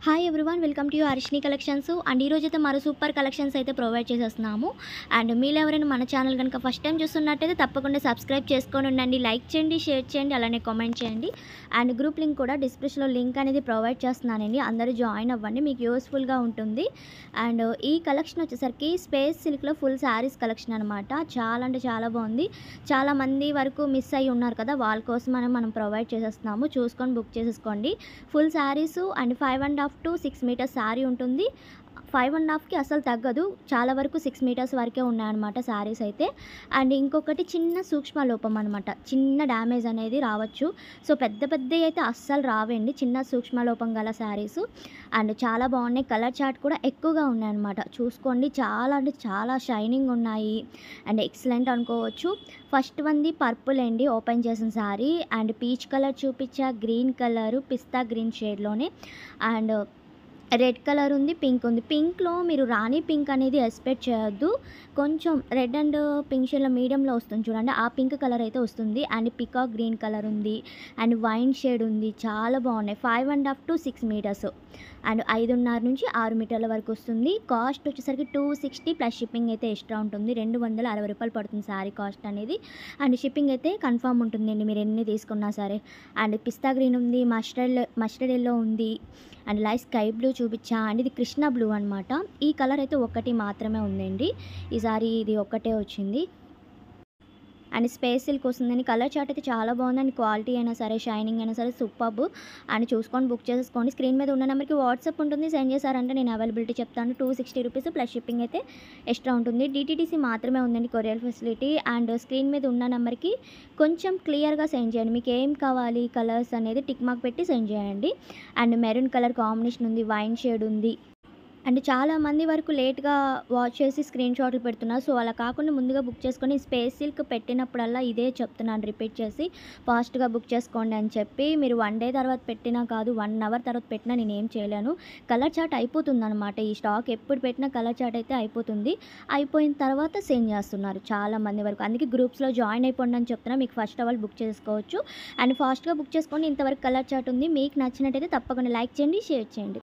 Hi everyone, welcome to Harshini collections. And ఈరోజు అయితే మరో సూపర్ కలెక్షన్స్ అయితే ప్రొవైడ్ చేసేస్తున్నాము. అండ్ మీరు ఎవరైనా మన ఛానల్ కనుక ఫస్ట్ టైం చూస్తున్నట్టయితే తప్పకుండా సబ్స్క్రైబ్ చేసుకొని ఉండండి, లైక్ చేయండి, షేర్ చేయండి, అలానే కామెంట్ చేయండి. అండ్ గ్రూప్ లింక్ కూడా డిస్క్రిప్షన్లో లింక్ అనేది ప్రొవైడ్ చేస్తున్నానండి, అందరూ జాయిన్ అవ్వండి, మీకు యూస్ఫుల్గా ఉంటుంది. అండ్ ఈ కలెక్షన్ వచ్చేసరికి స్పేస్ సిల్క్లో ఫుల్ శారీస్ కలెక్షన్ అనమాట. చాలా అంటే చాలా బాగుంది. చాలామంది వరకు మిస్ అయ్యి ఉన్నారు కదా, వాళ్ళ కోసం మనం ప్రొవైడ్ చేసేస్తున్నాము. చూసుకొని బుక్ చేసేసుకోండి. Full saris and 5.5 to 6 metres sari ఉంటుంది. 5.5కి అసలు తగ్గదు, చాలా వరకు 6 మీటర్స్ వరకే ఉన్నాయన్నమాట శారీస్ అయితే. అండ్ ఇంకొకటి చిన్న సూక్ష్మ లోపం అనమాట, చిన్న డ్యామేజ్ అనేది రావచ్చు. సో పెద్ద పెద్దవి అయితే అస్సలు రావండి, చిన్న సూక్ష్మ లోపం గల శారీస్. అండ్ చాలా బాగున్నాయి, కలర్ చార్ట్ కూడా ఎక్కువగా ఉన్నాయన్నమాట. చూసుకోండి, చాలా అంటే చాలా షైనింగ్ ఉన్నాయి అండ్ ఎక్సలెంట్ అనుకోవచ్చు. ఫస్ట్ వన్ది పర్పుల్ అండి, ఓపెన్ చేసిన శారీ. అండ్ పీచ్ కలర్ చూపించా, గ్రీన్ కలరు, పిస్తా గ్రీన్ షేడ్లోనే. అండ్ రెడ్ కలర్ ఉంది, పింక్ ఉంది. పింక్లో మీరు రాణి పింక్ అనేది ఎక్స్పెక్ట్ చేయొద్దు, కొంచెం రెడ్ అండ్ పింక్ షేడ్లో మీడియంలో వస్తుంది చూడండి, ఆ పింక్ కలర్ అయితే వస్తుంది. అండ్ పికాక్ గ్రీన్ కలర్ ఉంది అండ్ వైన్ షేడ్ ఉంది, చాలా బాగున్నాయి. 5.5 to 6 మీటర్స్ అండ్ 5.5 నుంచి 6 మీటర్ల వరకు వస్తుంది. కాస్ట్ వచ్చేసరికి 260 ప్లస్ షిప్పింగ్ అయితే ఎక్స్ట్రా ఉంటుంది. 260 రూపాయలు పడుతుంది శారీ కాస్ట్ అనేది. అండ్ షిప్పింగ్ అయితే కన్ఫామ్ ఉంటుందండి, మీరు ఎన్ని తీసుకున్నా సరే. అండ్ పిస్తా గ్రీన్ ఉంది, మస్టర్డ్ ఎల్లో ఉంది అండ్ లైట్ స్కై బ్లూ చూపించా. అండ్ ఇది కృష్ణ బ్లూ అనమాట. ఈ కలర్ అయితే ఒకటి మాత్రమే ఉందండి ఈసారి, ఇది ఒక్కటే వచ్చింది. అండ్ స్పేస్ సిల్క్ వస్తుందని కలర్ చార్ట్ అయితే చాలా బాగుందండి, క్వాలిటీ అయినా సరే, షైనింగ్ అయినా సరే సూపర్బ్. అని చూసుకొని బుక్ చేసేసుకోండి. స్క్రీన్ మీద ఉన్న నెంబర్కి వాట్సాప్ ఉంటుంది, సెండ్ చేశారంటే నేను అవైలబిలిటీ చెప్తాను. 260 రూపీస్ ప్లస్ షిప్పింగ్ అయితే ఎక్స్ట్రా ఉంటుంది. డిటీడీసీ మాత్రమే ఉందండి కొరియర్ ఫెసిలిటీ. అండ్ స్క్రీన్ మీద ఉన్న నెంబర్కి కొంచెం క్లియర్గా సెండ్ చేయండి, మీకు ఏం కావాలి కలర్స్ అనేది టిక్ మార్క్ పెట్టి సెండ్ చేయండి. అండ్ మెరూన్ కలర్ కాంబినేషన్ ఉంది, వైన్ షేడ్ ఉంది. అండ్ చాలామంది వరకు లేట్గా వాచ్ చేసి స్క్రీన్ షాట్లు పెడుతున్నారు. సో అలా కాకుండా ముందుగా బుక్ చేసుకొని, స్పేస్ సిల్క్ పెట్టినప్పుడల్లా ఇదే చెప్తున్నాను రిపీట్ చేసి, ఫాస్ట్గా బుక్ చేసుకోండి అని చెప్పి. మీరు 1 డే తర్వాత పెట్టినా కాదు, 1 అవర్ తర్వాత పెట్టినా నేను ఏం చేయలేను. కలర్ చార్ట్ అయిపోతుంది అనమాట, ఈ స్టాక్ ఎప్పుడు పెట్టినా కలర్ చార్ట్ అయితే అయిపోతుంది. అయిపోయిన తర్వాత సెండ్ చేస్తున్నారు చాలామంది వరకు, అందుకే గ్రూప్స్లో జాయిన్ అయిపోండి అని చెప్తున్నా. మీకు ఫస్ట్ అవర్ బుక్ చేసుకోవచ్చు అండ్ ఫాస్ట్గా బుక్ చేసుకోండి. ఇంతవరకు కలర్ చార్ట్ ఉంది, మీకు నచ్చినట్టయితే తప్పకుండా లైక్ చేయండి, షేర్ చేయండి.